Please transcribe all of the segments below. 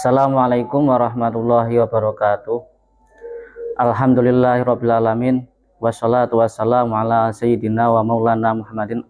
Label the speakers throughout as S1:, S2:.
S1: Assalamualaikum warahmatullahi wabarakatuh. Alhamdulillahirabbil alamin wassalatu wassalamu ala sayyidina wa maulana Muhammadin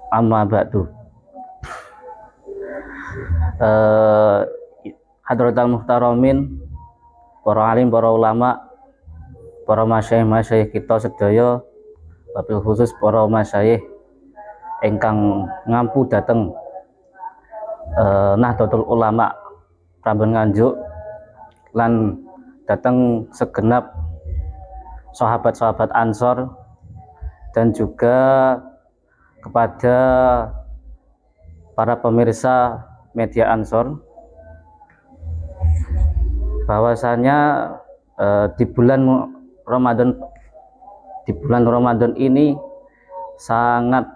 S1: amma ba'du. Hadratal muhtaramin, para alim, para ulama, para masyayikh kita sedaya, wabil khusus para masyayikh ingkang ngampu dateng Nahdlatul Ulama Prambon Nganjuk lan datang segenap sahabat-sahabat Ansor dan juga kepada para pemirsa media Ansor, bahwasanya di bulan Ramadan ini sangat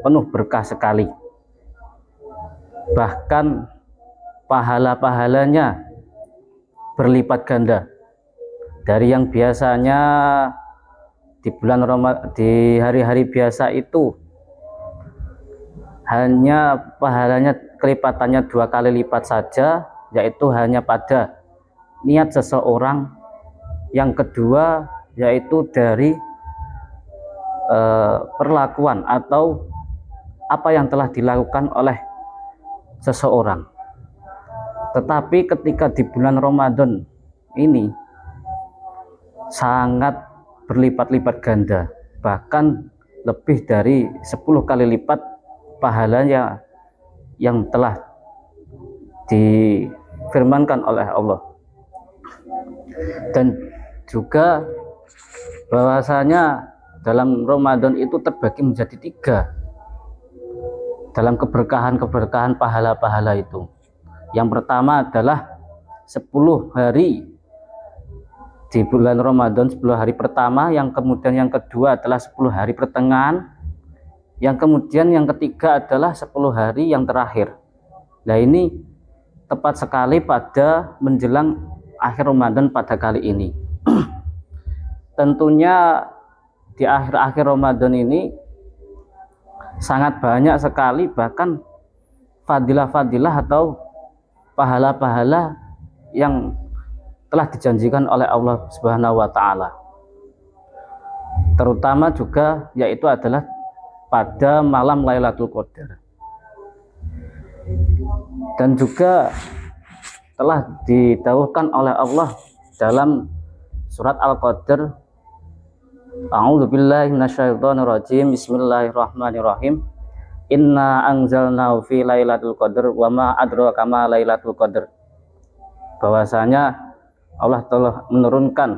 S1: penuh berkah sekali. Bahkan pahala-pahalanya berlipat ganda dari yang biasanya di bulan Ramadan, di hari-hari biasa itu hanya pahalanya kelipatannya 2 kali lipat saja, yaitu hanya pada niat seseorang. Yang kedua yaitu dari perlakuan atau apa yang telah dilakukan oleh seseorang. Tetapi ketika di bulan Ramadan ini sangat berlipat-lipat ganda, bahkan lebih dari 10 kali lipat pahalanya yang telah difirmankan oleh Allah. Dan juga bahwasanya dalam Ramadan itu terbagi menjadi 3 dalam keberkahan pahala-pahala itu. Yang pertama adalah 10 hari di bulan Ramadan, 10 hari pertama, yang kemudian yang kedua adalah 10 hari pertengahan, yang kemudian yang ketiga adalah 10 hari yang terakhir. Nah, ini tepat sekali pada menjelang akhir Ramadan pada kali ini. Tentunya di akhir-akhir Ramadan ini sangat banyak sekali bahkan fadilah-fadilah atau pahala-pahala yang telah dijanjikan oleh Allah Subhanahu wa taala. Terutama juga yaitu adalah pada malam Lailatul Qadar. Dan juga telah didawuhkan oleh Allah dalam surat Al-Qadar, A'udzubillahi minasyaitonirrajim. Bismillahirrahmanirrahim. Inna anzalnahu fi lailatul qadar wa ma adraka ma lailatul qadar. Bahwasanya Allah telah menurunkan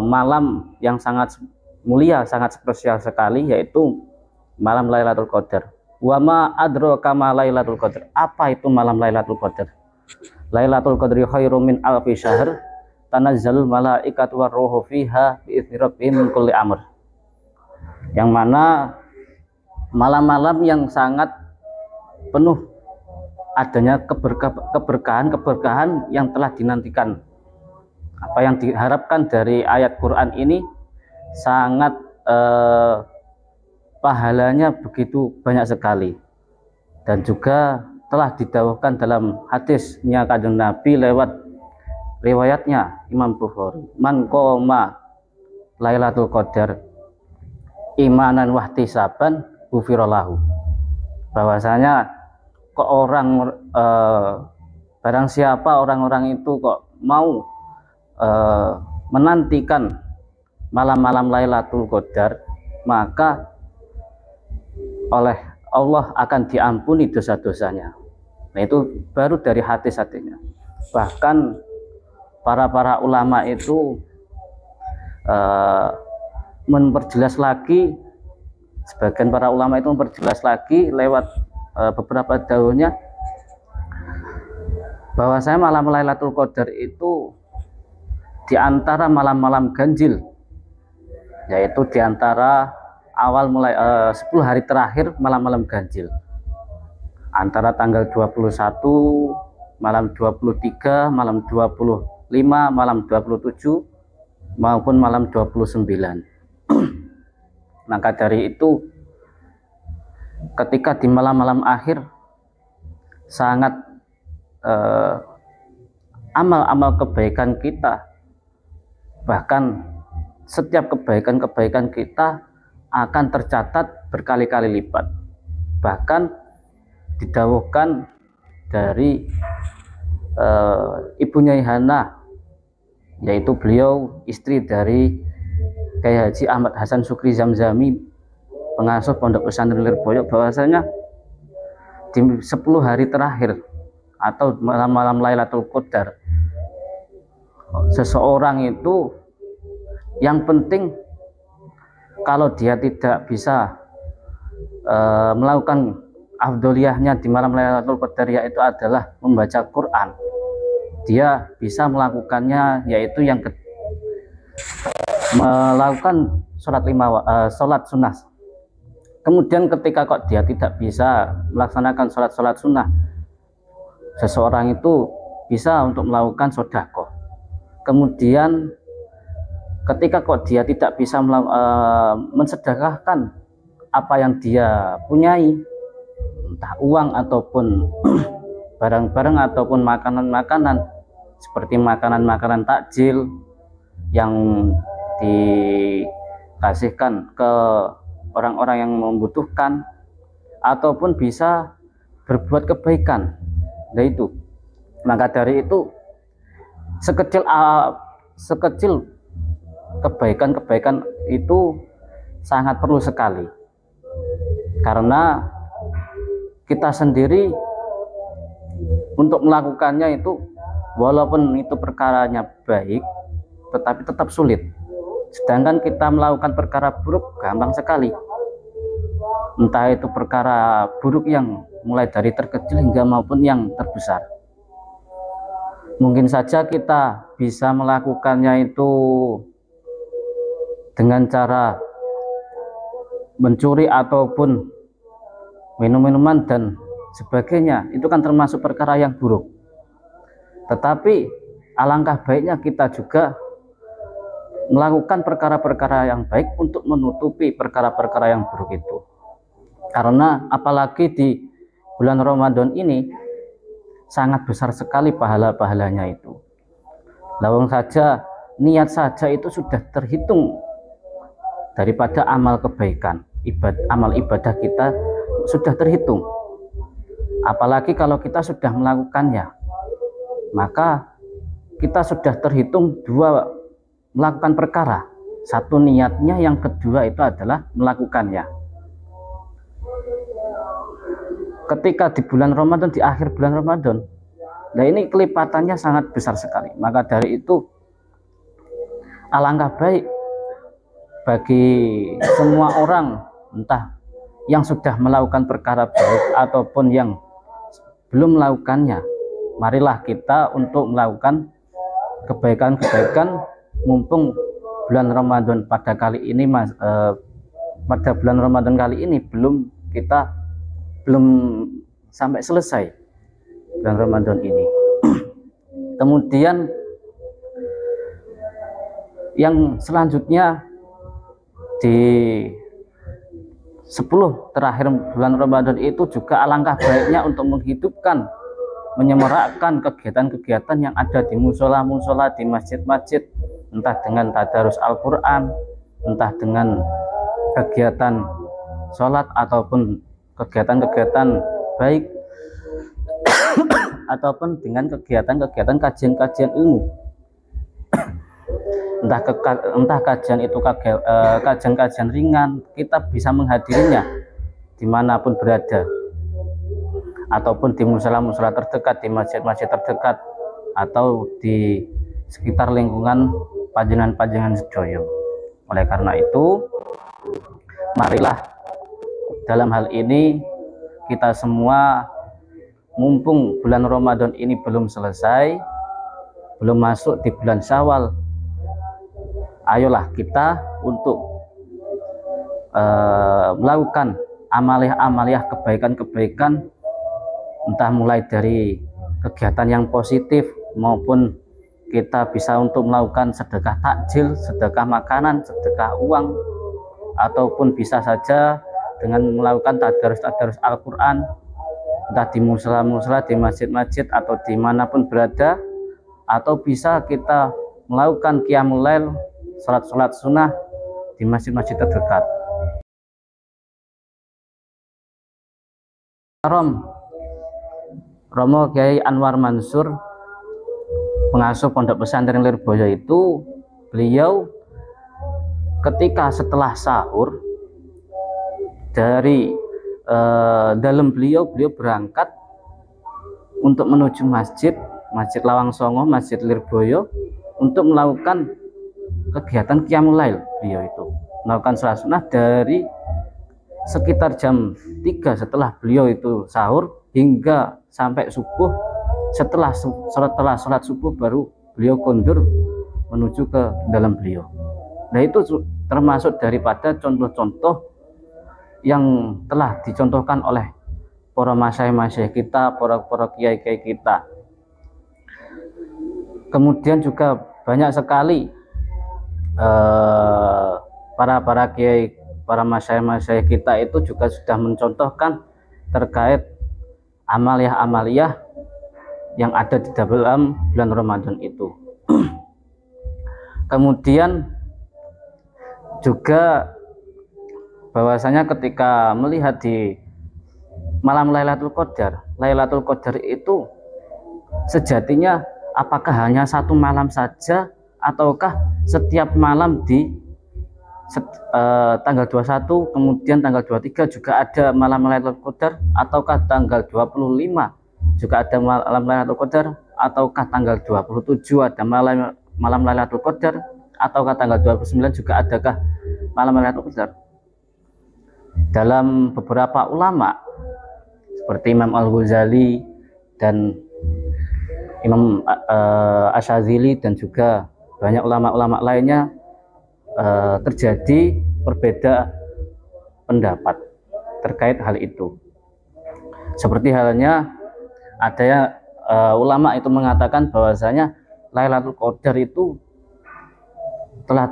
S1: malam yang sangat mulia, sangat spesial sekali, yaitu malam Lailatul Qadar. Wa ma adraka ma lailatul qadar. Apa itu malam Lailatul Qadar? Lailatul Qadri khairum min alfi syahr. Tanazzalul malaikatu warruhu fiha bi'izni rabbihim min kulli amr. Yang mana malam-malam yang sangat penuh adanya keberkahan yang telah dinantikan. Apa yang diharapkan dari ayat Quran ini sangat pahalanya begitu banyak sekali. Dan juga telah didawahkan dalam hadisnya Kanjeng Nabi lewat riwayatnya Imam Bukhari, man qoma Lailatul Qadar imanan wahtisaban ghufirallahu. Bahwasanya kok barang siapa orang-orang itu kok mau menantikan malam-malam Lailatul Qadar, maka oleh Allah akan diampuni dosa-dosanya. Nah, itu baru dari hadis-hadisnya. Bahkan para ulama itu memperjelas lagi, sebagian para ulama itu memperjelas lagi lewat beberapa daunnya, bahwasanya malam Lailatul Qadar itu di antara malam-malam ganjil, yaitu di antara awal mulai 10 hari terakhir malam-malam ganjil, antara tanggal 21, malam 23, malam 25, malam 27 maupun malam 29. Maka dari itu ketika di malam-malam akhir sangat amal-amal kebaikan kita, bahkan setiap kebaikan-kebaikan kita akan tercatat berkali-kali lipat. Bahkan didawuhkan dari ibunya Hana, yaitu beliau istri dari Kiai Haji Ahmad Hasan Sukri Zamzami, pengasuh Pondok Pesantren Lirboyo, bahwasanya di 10 hari terakhir atau malam-malam Lailatul Qadar, seseorang itu yang penting kalau dia tidak bisa melakukan afdoliyahnya di malam Lailatul Qadar, yaitu adalah membaca Quran, dia bisa melakukannya, yaitu yang melakukan sholat sunnah. Kemudian ketika kok dia tidak bisa melaksanakan sholat sunnah, seseorang itu bisa untuk melakukan sodako. Kemudian ketika kok dia tidak bisa mensedekahkan apa yang dia punyai, entah uang ataupun barang-barang ataupun makanan-makanan, seperti makanan-makanan takjil yang dikasihkan ke orang-orang yang membutuhkan, ataupun bisa berbuat kebaikan. Nah itu, maka dari itu sekecil kebaikan-kebaikan itu sangat perlu sekali, karena kita sendiri untuk melakukannya itu, walaupun itu perkaranya baik, tetapi tetap sulit. Sedangkan kita melakukan perkara buruk gampang sekali, entah itu perkara buruk yang mulai dari terkecil hingga maupun yang terbesar. Mungkin saja kita bisa melakukannya itu dengan cara mencuri ataupun minum-minuman dan sebagainya, itu kan termasuk perkara yang buruk. Tetapi alangkah baiknya kita juga melakukan perkara-perkara yang baik untuk menutupi perkara-perkara yang buruk itu. Karena apalagi di bulan Ramadan ini sangat besar sekali pahala-pahalanya itu. Lawang saja niat saja itu sudah terhitung daripada amal kebaikan, amal ibadah kita sudah terhitung. Apalagi kalau kita sudah melakukannya, maka kita sudah terhitung dua melakukan perkara, satu niatnya, yang kedua itu adalah melakukannya. Ketika di bulan Ramadan, di akhir bulan Ramadan, nah ini kelipatannya sangat besar sekali. Maka dari itu alangkah baik bagi semua orang, entah yang sudah melakukan perkara baik ataupun yang belum melakukannya, marilah kita untuk melakukan kebaikan-kebaikan mumpung bulan Ramadan pada kali ini pada bulan Ramadan kali ini belum sampai selesai bulan Ramadan ini. Kemudian yang selanjutnya di 10 terakhir bulan Ramadan itu juga alangkah baiknya untuk menghidupkan, menyemarakkan kegiatan-kegiatan yang ada di musola-musola, di masjid-masjid, entah dengan tadarus Al-Quran, entah dengan kegiatan sholat ataupun kegiatan-kegiatan baik ataupun dengan kegiatan-kegiatan kajian-kajian ilmu, entah kajian itu kajian-kajian ringan, kita bisa menghadirinya dimanapun berada, ataupun di musola-musola terdekat, di masjid-masjid terdekat, atau di sekitar lingkungan panjenengan sedoyo. Oleh karena itu, marilah dalam hal ini kita semua, mumpung bulan Ramadan ini belum selesai, belum masuk di bulan Syawal, ayolah kita untuk melakukan amaliah-amaliah kebaikan-kebaikan, entah mulai dari kegiatan yang positif maupun kita bisa untuk melakukan sedekah takjil, sedekah makanan, sedekah uang, ataupun bisa saja dengan melakukan tadarus Al-Quran, entah di musala-musala, di masjid-masjid, atau dimanapun berada, atau bisa kita melakukan qiyamul lail, sholat-sholat sunnah di masjid-masjid terdekat. Romo Kiai Anwar Mansur, pengasuh Pondok Pesantren Lirboyo itu, beliau ketika setelah sahur dari dalam beliau berangkat untuk menuju Masjid Lawang Songo, Masjid Lirboyo, untuk melakukan kegiatan qiyamul lail. Beliau itu melakukan sholat sunnah dari sekitar jam 3 setelah beliau itu sahur hingga sampai subuh. Setelah sholat subuh baru beliau kondur menuju ke dalam beliau. Nah, itu termasuk daripada contoh-contoh yang telah dicontohkan oleh para masyayikh kita, para kiai-kiai kita. Kemudian juga banyak sekali para kiai, para masyayikh kita itu juga sudah mencontohkan terkait amaliyah yang ada di dalam bulan Ramadan itu. Kemudian juga bahwasanya ketika melihat di malam Lailatul Qadar itu sejatinya apakah hanya satu malam saja, ataukah setiap malam di tanggal 21, kemudian tanggal 23 juga ada malam Lailatul Qadar, ataukah tanggal 25 juga ada malam Lailatul Qadar, ataukah tanggal 27 ada malam Lailatul Qadar, ataukah tanggal 29 juga adakah malam Lailatul Qadar. Dalam beberapa ulama seperti Imam Al-Ghazali dan Imam Asyazili dan juga banyak ulama-ulama lainnya terjadi berbeda pendapat terkait hal itu. Seperti halnya ada ulama itu mengatakan bahwasanya Lailatul Qadar itu telah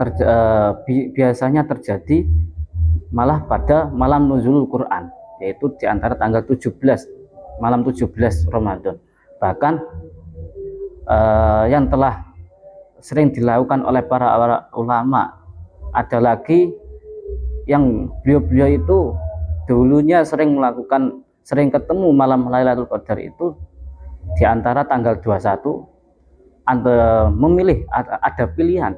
S1: biasanya terjadi malah pada malam nuzulul Quran, yaitu di antara tanggal 17, malam 17 Ramadan. Bahkan yang telah sering dilakukan oleh para ulama, ada lagi yang beliau itu dulunya sering ketemu malam Lailatul Qadar itu di antara tanggal 21, memilih, ada pilihan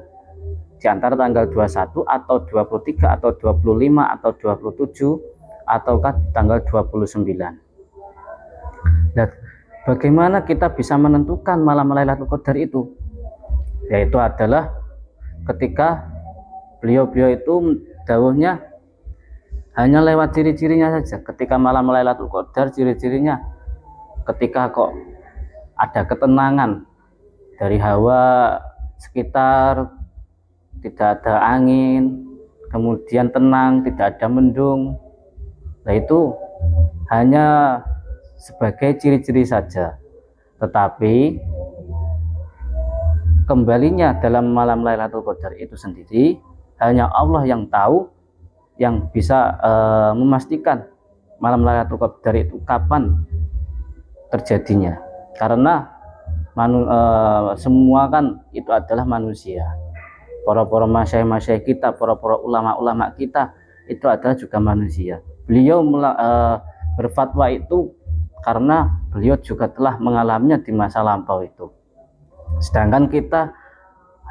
S1: di antara tanggal 21 atau 23 atau 25 atau 27 ataukah tanggal 29. Dan bagaimana kita bisa menentukan malam Lailatul Qadar itu? Yaitu adalah ketika beliau itu dawuhnya hanya lewat ciri-cirinya saja. Ketika malam Lailatul Qadar, ciri-cirinya ketika kok ada ketenangan dari hawa sekitar, tidak ada angin, kemudian tenang, tidak ada mendung. Nah, itu hanya sebagai ciri-ciri saja. Tetapi kembalinya dalam malam Lailatul Qadar itu sendiri hanya Allah yang tahu, yang bisa memastikan malam Lailatul Qadar itu kapan terjadinya. Karena semua kan itu adalah manusia. Para masyayikh kita, para ulama-ulama kita itu adalah juga manusia. Beliau berfatwa itu karena beliau juga telah mengalaminya di masa lampau itu. Sedangkan kita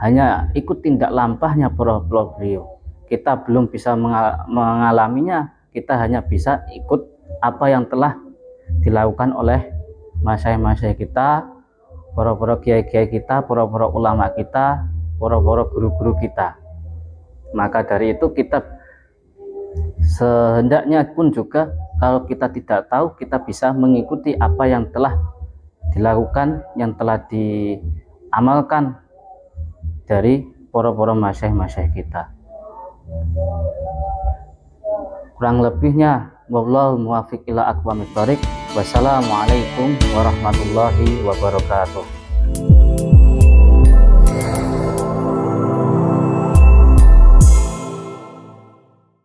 S1: hanya ikut tindak lampahnya para beliau. Kita belum bisa mengalaminya, kita hanya bisa ikut apa yang telah dilakukan oleh masyayikh kita, para kiai-kiai kita, para ulama kita, para guru-guru kita. Maka dari itu kita sehendaknya pun juga kalau kita tidak tahu, kita bisa mengikuti apa yang telah dilakukan, yang telah diamalkan dari para masyayikh kita. Kurang lebihnya wallahu muwaffiq ila aqwamit thoriq. Wassalamualaikum warahmatullahi wabarakatuh.